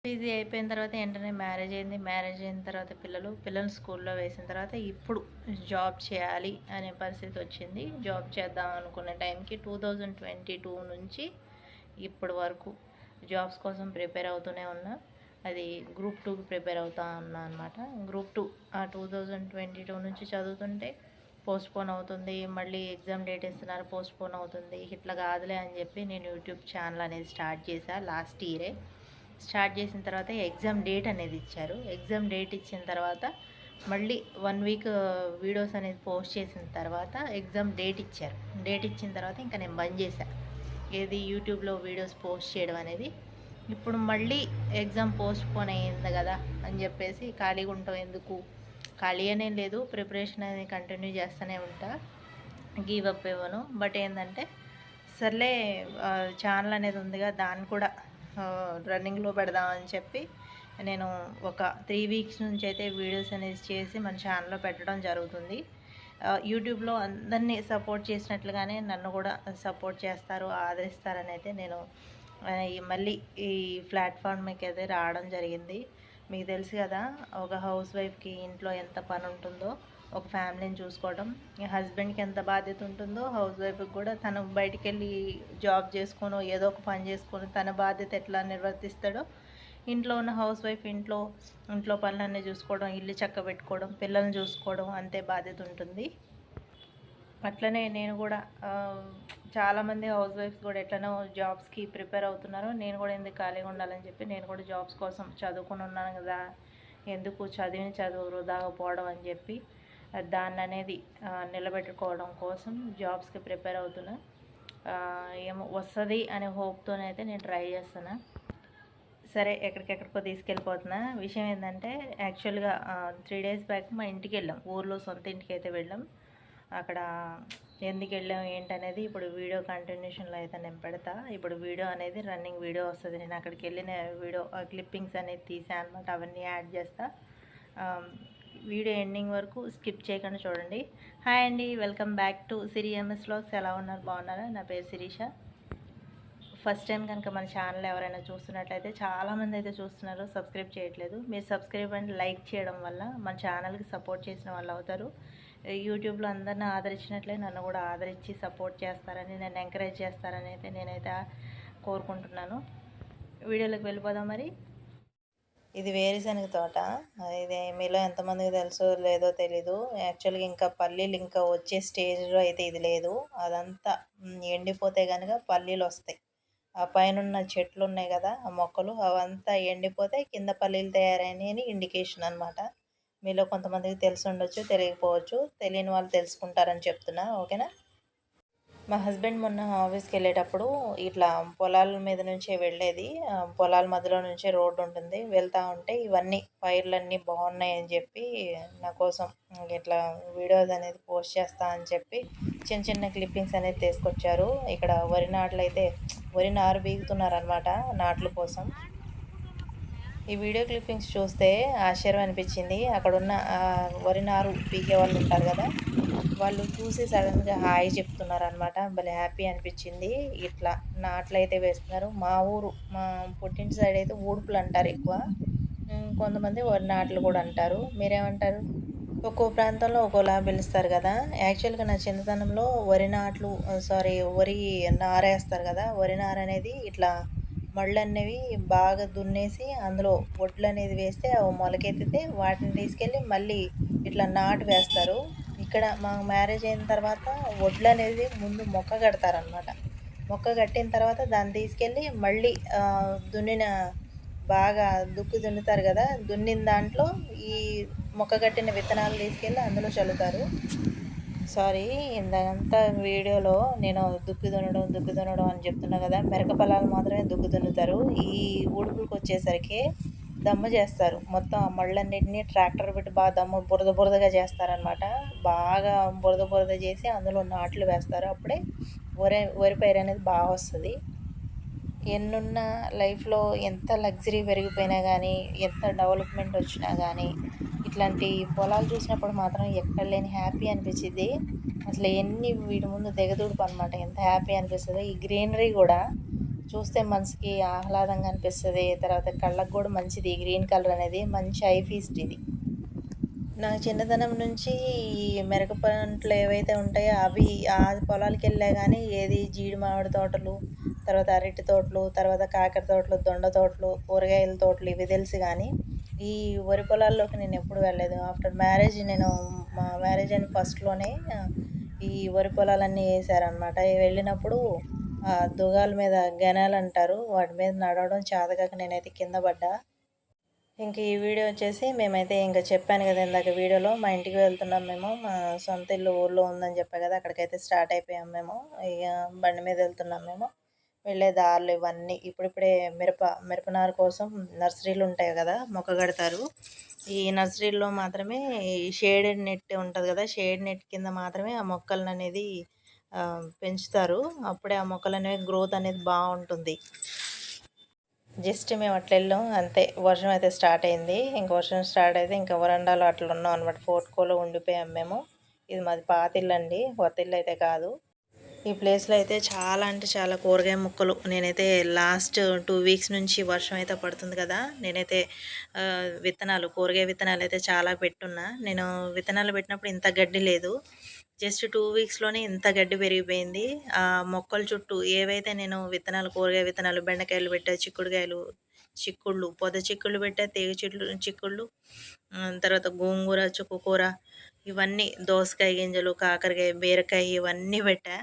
PG అయిపోయిన తర్వాత వెంటనే మ్యారేజ్ అయింది. మ్యారేజ్ అయిన తర్వాత పిల్లల్ని స్కూల్లో వేసిన తర్వాత ఇప్పుడు జాబ్ చేయాలి అనే పరిస్థితి వచ్చింది. జాబ్ చేద్దాం అనుకునే టైంకి 2022 నుంచి ఇప్పటి వరకు జాబ్స్ కోసం ప్రిపేర్ అవుతూనే ఉన్నా. అది గ్రూప్ 2కి ప్రిపేర్ అవుతా ఉన్నా అనమాట. గ్రూప్ 2 2022 నుంచి చదువుతుంటే పోస్ట్పోన్ అవుతుంది, మళ్ళీ ఎగ్జామ్ డేట్ ఇస్తున్నారు, పోస్ట్పోన్ అవుతుంది. ఇట్లా కాదులే అని చెప్పి నేను యూట్యూబ్ ఛానల్ అనేది స్టార్ట్ చేశాను లాస్ట్ ఇయరే. స్టార్ట్ చేసిన తర్వాత ఎగ్జామ్ డేట్ అనేది ఇచ్చారు. ఎగ్జామ్ డేట్ ఇచ్చిన తర్వాత మళ్ళీ 1 వీక్ వీడియోస్ అనేది పోస్ట్ చేసిన తర్వాత ఎగ్జామ్ డేట్ ఇచ్చారు. డేట్ ఇచ్చిన తర్వాత ఇంకా నేను బంద్ చేశాను ఏది యూట్యూబ్లో వీడియోస్ పోస్ట్ చేయడం అనేది. ఇప్పుడు మళ్ళీ ఎగ్జామ్ పోస్ట్పోన్ అయ్యింది కదా అని చెప్పేసి ఖాళీగా ఉంటాం ఎందుకు, ఖాళీ అనేం లేదు, ప్రిపరేషన్ అనేది కంటిన్యూ చేస్తూనే ఉంటా, గివ్ అప్ ఇవ్వను. బట్ ఏంటంటే సర్లే ఛానల్ అనేది ఉందిగా దాన్ని కూడా రన్నింగ్లో పెడదామని చెప్పి నేను ఒక 3 వీక్స్ నుంచి అయితే వీడియోస్ అనేది చేసి మన ఛానల్లో పెట్టడం జరుగుతుంది. యూట్యూబ్లో అందరినీ సపోర్ట్ చేసినట్లుగానే నన్ను కూడా సపోర్ట్ చేస్తారు, ఆదరిస్తారని అయితే నేను మళ్ళీ ఈ ప్లాట్ఫామ్కి అయితే రావడం జరిగింది. మీకు తెలుసు కదా, ఒక హౌస్ వైఫ్కి ఇంట్లో ఎంత పని ఉంటుందో, ఒక ఫ్యామిలీని చూసుకోవడం, హస్బెండ్కి ఎంత బాధ్యత ఉంటుందో హౌస్ వైఫ్కి కూడా తను బయటికి వెళ్ళి జాబ్ చేసుకొని ఏదో ఒక పని చేసుకొని తన బాధ్యత ఎట్లా నిర్వర్తిస్తాడో ఇంట్లో ఉన్న హౌస్ వైఫ్ ఇంట్లో పనులన్నీ చూసుకోవడం, ఇల్లు చక్కబెట్టుకోవడం, పిల్లల్ని చూసుకోవడం అంతే బాధ్యత ఉంటుంది. అట్లనే నేను కూడా చాలామంది హౌస్ వైఫ్స్ కూడా ఎట్లనో జాబ్స్కి ప్రిపేర్ అవుతున్నారు. నేను కూడా ఎందుకు ఖాళీగా ఉండాలని చెప్పి నేను కూడా జాబ్స్ కోసం చదువుకుని ఉన్నాను కదా, ఎందుకు చదువు వృధాగా పోవడం అని చెప్పి దాన్ని అనేది నిలబెట్టుకోవడం కోసం జాబ్స్కి ప్రిపేర్ అవుతున్నా. ఏమో వస్తుంది అనే హోప్తోనైతే నేను ట్రై చేస్తున్నా. సరే, ఎక్కడికెక్కడికో తీసుకెళ్ళిపోతున్నా. విషయం ఏంటంటే యాక్చువల్గా 3 డేస్ బ్యాక్ మా ఇంటికి వెళ్ళాం, ఊర్లో సొంత ఇంటికి అయితే వెళ్ళాం. అక్కడ ఎందుకు వెళ్ళాం ఏంటనేది ఇప్పుడు వీడియో కంటిన్యూషన్లో అయితే నేను పెడతా. ఇప్పుడు వీడియో అనేది రన్నింగ్ వీడియో వస్తుంది. నేను అక్కడికి వెళ్ళిన వీడియో క్లిప్పింగ్స్ అనేది తీసాను అనమాట, అవన్నీ యాడ్ చేస్తా. వీడియో ఎండింగ్ వరకు స్కిప్ చేయకుండా చూడండి. హాయ్ అండి, welcome back to Siri MS vlogs. ఎలా ఉన్నారు, బాగున్నారా? నా పేరు శిరీష. ఫస్ట్ టైం కనుక మన ఛానల్ ఎవరైనా చూస్తున్నట్లయితే చాలామంది అయితే చూస్తున్నారు, సబ్స్క్రైబ్ చేయట్లేదు. మీరు సబ్స్క్రైబ్ అండ్ లైక్ చేయడం వల్ల మన ఛానల్కి సపోర్ట్ చేసిన వాళ్ళు అవుతారు. యూట్యూబ్లో అందరిని ఆదరించినట్లే నన్ను కూడా ఆదరించి సపోర్ట్ చేస్తారని, నన్ను ఎంకరేజ్ చేస్తారని అయితే నేనైతే కోరుకుంటున్నాను. వీడియోలోకి వెళ్ళిపోదాం మరి. ఇది వేరుశనగ తోట. ఇది మీలో ఎంతమందికి తెలుసో లేదో తెలీదు. యాక్చువల్గా ఇంకా పల్లీలు ఇంకా వచ్చే స్టేజ్లో అయితే ఇది లేదు. అదంతా ఎండిపోతే కనుక పల్లీలు వస్తాయి. ఆ పైన చెట్లు ఉన్నాయి కదా, ఆ మొక్కలు అవంతా ఎండిపోతే కింద పల్లీలు తయారైనాయని ఇండికేషన్ అనమాట. మీలో కొంతమందికి తెలిసి ఉండొచ్చు, తెలియకపోవచ్చు. తెలియని వాళ్ళు తెలుసుకుంటారని చెప్తున్నా, ఓకేనా. మా హస్బెండ్ మొన్న ఆఫీస్కి వెళ్ళేటప్పుడు ఇట్లా పొలాల మీద నుంచే వెళ్ళేది. పొలాల మధ్యలో నుంచే రోడ్డు ఉంటుంది. వెళ్తూ ఉంటే ఇవన్నీ పైర్లన్నీ బాగున్నాయి అని చెప్పి నా కోసం ఇట్లా వీడియోస్ అనేది పోస్ట్ చేస్తా అని చెప్పి చిన్న చిన్న క్లిప్పింగ్స్ అనేది తీసుకొచ్చారు. ఇక్కడ వరి నాట్లు అయితే వరి నారు బీగుతున్నారనమాట నాట్ల కోసం. ఈ వీడియో క్లిప్పింగ్స్ చూస్తే ఆశ్చర్యం అనిపించింది. అక్కడున్న వరి నారు పీకే వాళ్ళు ఉంటారు కదా, వాళ్ళు చూసి సడన్గా హాయ్ చెప్తున్నారు అనమాట. భలే హ్యాపీ అనిపించింది. ఇట్లా నాట్లు అయితే వేస్తున్నారు. మా పుట్టింటి సైడ్ అయితే ఊడుపులు అంటారు ఎక్కువ, కొంతమంది వరి నాట్లు కూడా అంటారు. మీరేమంటారు? ఒక్కో ప్రాంతంలో ఒక్కోలా పిలుస్తారు కదా. యాక్చువల్గా నా చిన్నతనంలో వరి నారేస్తారు కదా, వరి నార అనేది ఇట్లా మళ్ళు అనేవి బాగా దున్నేసి అందులో వడ్లు అనేది వేస్తే అవి మొలకెత్తితే వాటిని తీసుకెళ్ళి మళ్ళీ ఇట్లా నాటు వేస్తారు. ఇక్కడ మా మ్యారేజ్ అయిన తర్వాత వడ్లు అనేది ముందు మొక్క కడతారనమాట. మొక్క కట్టిన తర్వాత దాన్ని తీసుకెళ్ళి మళ్ళీ బాగా దున్నుతారు కదా, దున్నిన దాంట్లో ఈ మొక్క కట్టిన విత్తనాలు తీసుకెళ్ళి అందులో చల్లుతారు. సారీ, ఇందంతా వీడియోలో నేను దుక్కి దున్నడం అని చెప్తున్నా కదా, మెరక పొలాలు మాత్రమే దుక్కి దున్నుతారు. ఈ ఉడుపులకు వచ్చేసరికి దమ్ము చేస్తారు. మొత్తం ఆ మళ్ళన్నింటినీ ట్రాక్టర్ పెట్టి బాగా దమ్ము బురదగా చేస్తారనమాట. బాగా బురద చేసి అందులో నాట్లు వేస్తారు. అప్పుడే వరి పైరు అనేది బాగా వస్తుంది. ఎన్నున్న లైఫ్లో ఎంత లగ్జరీ పెరిగిపోయినా కానీ, ఎంత డెవలప్మెంట్ వచ్చినా కానీ, ఇట్లాంటి పొలాలు చూసినప్పుడు మాత్రం ఎక్కడ లేని హ్యాపీ అనిపించింది. అసలు వీటి ముందు దిగదుడుపు అనమాట. ఎంత హ్యాపీ అనిపిస్తుందో. ఈ గ్రీనరీ కూడా చూస్తే మనసుకి ఆహ్లాదంగా అనిపిస్తుంది. తర్వాత కళ్ళకు కూడా మంచిది. గ్రీన్ కలర్ అనేది మంచి ఐ ఫీస్ట్ ఇది. నా చిన్నతనం నుంచి ఈ మిరప పంటలు ఏవైతే ఉంటాయో అవి ఆ పొలాలకెళ్ళా గానీ ఏది జీడి మామిడి తోటలు, తర్వాత అరటి తోటలు, తర్వాత కాకర తోటలు, దొండ తోటలు, కూరగాయల తోటలు ఇవి తెలుసు గానీ, ఈ వరి పొలాల్లోకి నేనెప్పుడు వెళ్ళలేదు. ఆఫ్టర్ మ్యారేజ్ మా మ్యారేజ్ అయిన ఫస్ట్‌లోనే ఈ వరి పొలాలన్నీ ఏశారనమాట. వెళ్ళినప్పుడు దుగాల మీద గెనాలంటారు. వాటి మీద నడవడం చేతకాక నేనైతే కింద పడ్డా. ఇంక ఈ వీడియో వచ్చేసి మేమైతే ఇంక చెప్పాను కదా ఇందాక వీడియోలో మా ఇంటికి వెళ్తున్నాం మేము. మా సొంత ఇల్లు ఊర్లో ఉందని చెప్పా కదా! అక్కడికైతే స్టార్ట్ అయిపోయాం మేము. ఇగ బండి మీద వెళ్తున్నాం మేము. వెళ్ళే దారులు ఇవన్నీ ఇప్పుడిప్పుడే మిరప నారు కోసం నర్సరీలు ఉంటాయి కదా! మొక్క కడతారు. ఈ నర్సరీలో మాత్రమే ఈ షేడెడ్ నెట్ ఉంటది కదా! షేడ్ నెట్ కింద మాత్రమే ఆ మొక్కలననేది పెంచుతారు. అప్పుడే ఆ మొక్కలనేవి గ్రోత్ అనేది బావుంటుంది. జస్ట్ మేము అట్లా వెళ్ళాం అంతే. వర్షం అయితే స్టార్ట్ అయింది. ఇంక వర్షం స్టార్ట్ అయితే ఇంకా వరండాలో అట్లా ఉన్నాం అనమాట. పోర్టికోలో ఉండిపోయాం మేము. ఇది మాది పాతిల్లు అండి, కొత్త ఇల్లు అయితే కాదు. ఈ ప్లేస్లో అయితే చాలా అంటే చాలా కూరగాయ ముక్కలు. నేనైతే లాస్ట్ 2 వీక్స్ నుంచి వర్షం అయితే పడుతుంది కదా! నేనైతే కూరగాయ విత్తనాలు అయితే చాలా పెట్టున్నా. నేను విత్తనాలు పెట్టినప్పుడు ఇంత గడ్డి లేదు. జస్ట్ 2 వీక్స్‌లోనే ఇంత గడ్డి పెరిగిపోయింది. ఆ మొక్కల చుట్టూ ఏవైతే నేను కూరగాయ విత్తనాలు, బెండకాయలు పెట్టా, చిక్కుళ్ళు, పొద చిక్కుళ్ళు పెట్టా, తీగ చిక్కుళ్ళు, తర్వాత గోంగూర, చుక్కకూర ఇవన్నీ, దోసకాయ గింజలు, కాకరకాయ, బీరకాయ ఇవన్నీ పెట్టా.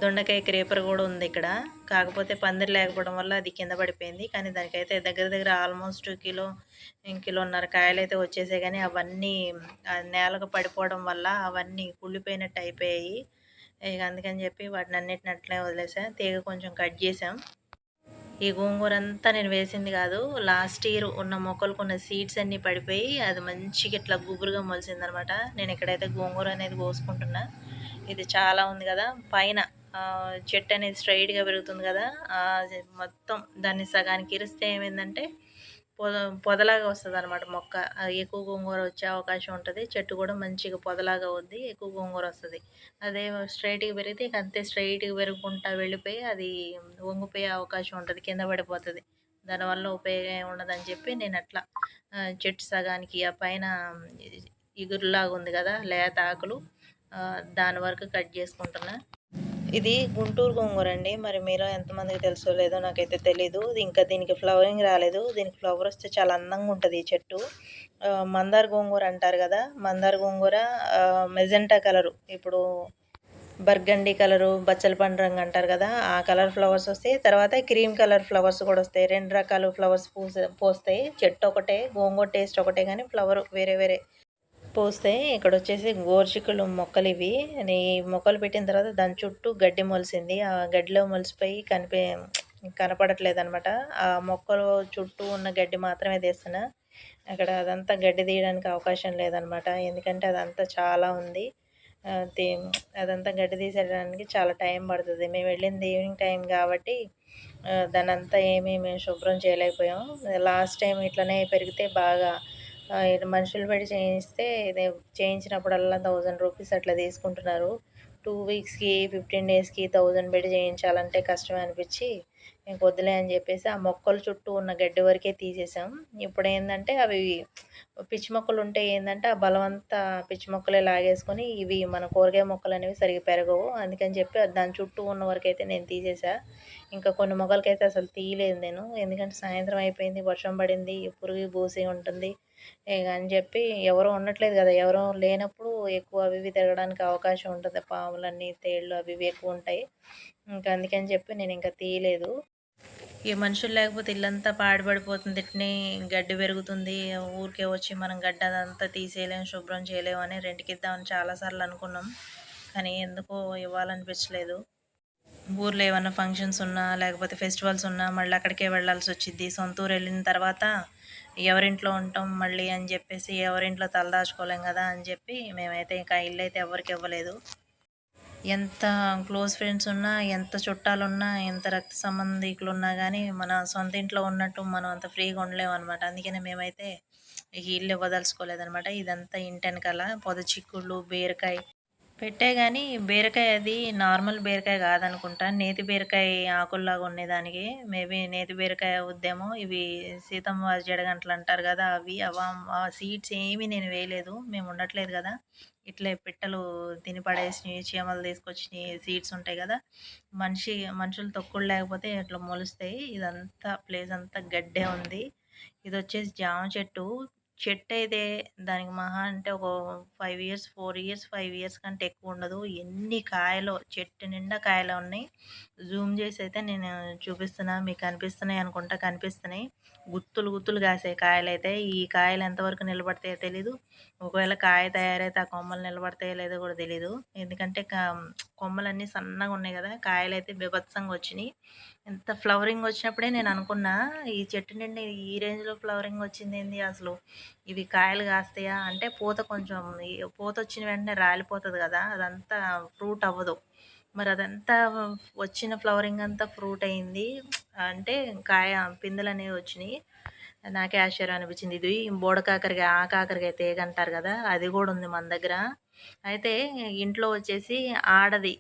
దొండకాయ క్రేపర్ కూడా ఉంది ఇక్కడ. కాకపోతే పందిరి లేకపోవడం వల్ల అది కింద పడిపోయింది. కానీ దానికైతే దగ్గర దగ్గర ఆల్మోస్ట్ కిలోన్నర కాయలైతే వచ్చేసాయి. కానీ అవన్నీ నేలకు పడిపోవడం వల్ల అవన్నీ కుళ్ళిపోయినట్టు అయిపోయాయి. ఇక అందుకని చెప్పి వాటిని అన్నిటిని అట్లే వదిలేసా. తీగ కొంచెం కట్ చేసాం. ఈ గోంగూర అంతా నేను వేసింది కాదు. లాస్ట్ ఇయర్ ఉన్న మొక్కలకు ఉన్న సీడ్స్ అన్నీ పడిపోయి అది మంచిగా ఇట్లా గుబురుగా మొలిసిందనమాట. నేను ఇక్కడైతే గోంగూర అనేది కోసుకుంటున్నా. ఇది చాలా ఉంది కదా పైన చెట్టు అనేది స్ట్రైట్‌గా పెరుగుతుంది కదా! మొత్తం దాన్ని సగానికి ఇరిస్తే ఏమైందంటే పొదలాగా వస్తదనమాట మొక్క. ఎక్కువ గోంగూర వచ్చే అవకాశం ఉంటది. చెట్టు కూడా మంచిగా పొదలాగా అవుద్ది. ఎక్కువ గోంగూర వస్తది. అదే స్ట్రైట్‌గా పెరిగితే ఇక అంతే స్ట్రైట్‌గా పెరుగుకుంటా వెళ్ళిపోయి అది వంగిపోయే అవకాశం ఉంటది. కింద పడిపోతది. దానివల్ల ఉపయోగం ఏమి ఉండదని చెప్పి నేను అట్లా చెట్టు సగానికి ఆ పైన ఇగురులాగా ఉంది కదా! లేత ఆకులు దాని వరకు కట్ చేసుకుంటున్నా. ఇది గుంటూరు గోంగూర అండి. మరి మీలో ఎంతమందికి తెలుసో లేదో నాకైతే తెలీదు. ఇంకా దీనికి ఫ్లవరింగ్ రాలేదు. దీనికి ఫ్లవర్ వస్తే చాలా అందంగా ఉంటది ఈ చెట్టు. మందార గోంగూర అంటారు కదా! మందార గోంగూర మెజెంటా కలరు. ఇప్పుడు బర్గండీ కలరు, బచ్చల పండు రంగు అంటారు కదా! ఆ కలర్ ఫ్లవర్స్ వస్తాయి. తర్వాత క్రీమ్ కలర్ ఫ్లవర్స్ కూడా వస్తాయి. 2 రకాల ఫ్లవర్స్ పూస్తాయి. చెట్టు ఒకటే, గోంగూర టేస్ట్ ఒకటే కానీ ఫ్లవర్ వేరే వేరే పూస్తాయి. ఇక్కడొచ్చేసి గోరుచిక్కుళ్ళు మొక్కలివి. ఈ మొక్కలు పెట్టిన తర్వాత దాని చుట్టూ గడ్డి మొలిసింది. ఆ గడ్డిలో మొలిసిపోయి కనపడట్లేదనమాట. ఆ మొక్కలు చుట్టూ ఉన్న గడ్డి మాత్రమే తీస్తున్నా. అక్కడ అదంతా గడ్డి తీయడానికి అవకాశం లేదనమాట. ఎందుకంటే అదంతా చాలా ఉంది. ఆహ్, తి అదంతా గడ్డి తీసేయడానికి చాలా టైం పడుతది. మేము వెళ్ళింది ఈవినింగ్ టైం కాబట్టి దాన్నంతా మేము శుభ్రం చేయలేకపోయాం. లాస్ట్ టైం ఇట్లనే పెరిగితే బాగా మనుషులు పెట్టి చేయించినప్పుడల్లా 1000 రూపీస్ అట్లా తీసుకుంటున్నారు. 2 వీక్స్‌కి, 15 డేస్‌కి 1000 పెట్టి చేయించాలంటే కష్టమే అనిపిచ్చి ఇంక వద్దులే అని చెప్పేసి ఆ మొక్కల చుట్టూ ఉన్న గడ్డి వరకే తీసేసాం. ఇప్పుడేందంటే అవి పిచ్చి మొక్కలుంటే ఏందంటే ఆ బలమంతా పిచ్చి మొక్కలే లాగేసుకొని ఇవి మన కూరగాయ మొక్కలనేవి సరిగ్గా పెరగవు. అందుకని చెప్పి దాని చుట్టూ ఉన్న వరకైతే నేను తీసేసా. ఇంకా కొన్ని మొక్కలకైతే అసలు తీయలేదు నేను. ఎందుకంటే సాయంత్రం అయిపోయింది, వర్షం పడింది, పురుగు బూసి ఉంటుంది. ఇక అని చెప్పి ఎవరు ఉండట్లేదు కదా! ఎవరు లేనప్పుడు ఎక్కువ అవి ఇవి తిరగడానికి అవకాశం ఉంటది. పాములన్నీ, తేళ్ళు అవి ఇవి ఎక్కువుంటాయి. ఇంకా అందుకని చెప్పి నేనింక తీయలేదు. ఈ మనుషులు లేకపోతే ఇల్లంతా పాడుపడిపోతుంది. ఇట్నే గడ్డి పెరుగుతుంది. ఊరికే వచ్చి మనం గడ్డి అదంతా తీసేయలేం, శుభ్రం చేయలేము అని రెంట్‌కిద్దామని చాలా సార్లు అనుకున్నాం. కానీ ఎందుకో ఇవ్వాలనిపించలేదు. ఊర్లో ఏమన్నా ఫంక్షన్స్ ఉన్నా, లేకపోతే ఫెస్టివల్స్ ఉన్నా మళ్ళీ అక్కడికే వెళ్ళాల్సొచ్చిద్ది. సొంత ఊరు వెళ్ళిన తర్వాత ఎవరింట్లో ఉంటాం మళ్ళీ అని చెప్పేసి ఎవరింట్లో తలదాచుకోలేం కదా అని చెప్పి మేమైతే ఇంకా ఇల్లు అయితే ఎవరికి ఇవ్వలేదు. ఎంత క్లోజ్ ఫ్రెండ్స్ ఉన్నా, ఎంత చుట్టాలున్నా, ఎంత రక్త సంబంధీకులున్నా కానీ మన సొంత ఇంట్లో ఉన్నట్టు మనం అంత ఫ్రీగా ఉండలేమనమాట. అందుకనే మేమైతే ఈ ఇల్లు ఇవ్వదలుచుకోలేదనమాట. ఇదంతా ఇంటెనకాల పొద చిక్కుళ్ళు, బీరకాయ, పెట్టా గానీ బీరకాయ అది నార్మల్ బీరకాయ కాదనుకుంటా. నేతి బీరకాయ ఆకుల్లాగా ఉండేదానికి. మేబీ నేతి బీరకాయ అవుద్దేమో. ఇవి సీతమ్మ వారి జడగంటలు అంటారు గదా! అవి. ఆ సీడ్స్ ఏమి నేను వేయలేదు. మేము ఉండట్లేదు గదా! ఇట్లే పిట్టలు తిని పడేసినయి, చీమలు తీసుకొచ్చినయి సీడ్స్ ఉంటాయి గదా! మనుషులు తొక్కుడు లేకపోతే ఇట్లా మొలుస్తాయి. ఇదంతా ప్లేస్ అంతా గడ్డే ఉంది. ఇదొచ్చేసి జామ చెట్టు. చెట్టయితే దానికి మహా అంటే ఒక 5 ఇయర్స్, 4 ఇయర్స్, 5 ఇయర్స్ కంటే ఎక్కువుండదు. ఎన్ని కాయలో చెట్టు నిండా కాయలే ఉన్నాయి. జూమ్ జేసయితే నేను చూపిస్తున్నా. మీకు కనిపిస్తున్నాయి అనుకుంటా. కనిపిస్తున్నాయి. గుత్తులు గుత్తులు కాసాయి కాయలైతే. ఈ కాయలు ఎంతవరకు నిలబడతాయో తెలీదు. ఒకవేళ కాయ తయారైతే ఆ కొమ్మలు నిలబడతాయో లేదో గూడా తెలీదు. ఎందుకంటే కొమ్మలన్నీ సన్నగున్నాయి గదా! కాయలైతే బీభత్సంగా వచ్చినియి. ఇంత ఫ్లవరింగ్ వచ్చినప్పుడే నేను అనుకున్నా, ఈ చెట్టు నిండా ఈ రేంజ్‌లో ఫ్లవరింగ్ వచ్చిందేంది అసలు? ఇవి కాయలు కాస్తాయా? అంటే పూత కొంచెం పూతొచ్చిన వెంటనే రాలిపోతది గదా! అదంతా ఫ్రూట్ అవ్వదు. మరి అదంతా వచ్చిన ఫ్లవరింగ్ అంతా ఫ్రూట్ అయింది. అంటే కాయ పిందెలనేవి వచ్చినియి. నాకే ఆశ్చర్యం అనిపించింది. ఇది బోడ కాకరకాయ, ఆ కాకరకాయ తీగంటారు గదా! అది గూడా ఉంది మన దగ్గర. అయితే ఇంట్లో వచ్చేసి ఆడది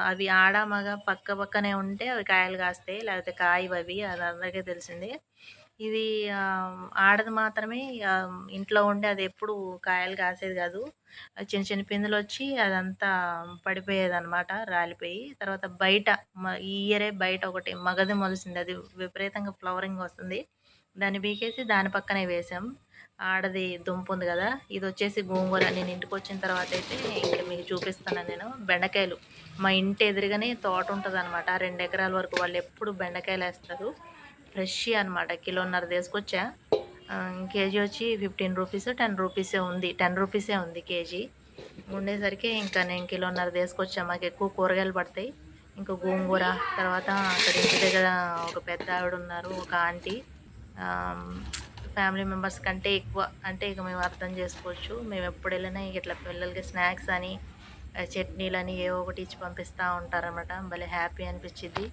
అవి ఆడ, మగ పక్క పక్కనే ఉంటే అవి కాయలు కాస్తాయి. లేకపోతే కాయవవి. అది అందరికీ తెలిసిందే. ఇది ఆడది మాత్రమే ఇంట్లో ఉండి అదెప్పుడు కాయలు కాసేది గాదు. చిన్న చిన్న పిందెలొచ్చి అదంతా పడిపోయేదనమాట రాలిపోయి. తర్వాత బయట ఈ ఇయరే బయట ఒకటి మగది మొలిసింది. అది విపరీతంగా ఫ్లవరింగ్ వస్తుంది. దాన్ని పీకేసి దాని పక్కనే వేశాం. ఆడది దుంపుంది గదా! ఇదొచ్చేసి గోంగూర. నేను ఇంటికొచ్చిన తర్వాతయితే ఇక్కడ మీకు చూపిస్తాను నేను. బెండకాయలు. మా ఇంటి ఎదురుగానే తోటుంటదనమాట. 2 ఎకరాల వరకు వాళ్ళెప్పుడు బెండకాయలేస్తారు. ఫ్రెష్‌యి అనమాట. కిలోన్నర తీసుకొచ్చా. కేజీ వచ్చి 15 రూపీస్, 10 రూపీసే ఉంది. 10 రూపీసే ఉంది కేజీ. ఉండేసరికి ఇంకా నేను కిలోన్నర తీసుకొచ్చా. మాకెక్కువ కూరగాయలు పడతాయి. ఇంకా గోంగూర, తర్వాత అక్కడ ఇంటి దగ్గర ఒక పెద్దావిడున్నారు. ఒక ఆంటీ. ఫ్యామిలీ మెంబర్స్ కంటే ఎక్కువ. అంటే ఇక మేము అర్థం చేసుకోవచ్చు. మేమెప్పుడెళ్ళినా ఇట్లా పిల్లలకి స్నాక్స్ అని, చట్నీలని ఏవో ఒకటి ఇచ్చి పంపిస్తా ఉంటారనమాట. భలే హ్యాపీ అనిపిచ్చిద్ది.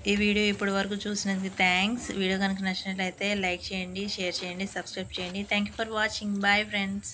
ఈ వీడియో ఇప్పటి వరకు చూసినందుకు థ్యాంక్స్. వీడియో కనుక నచ్చినట్లయితే లైక్ చేయండి, షేర్ చేయండి, సబ్స్క్రైబ్ చేయండి. Thank you for watching. Bye friends.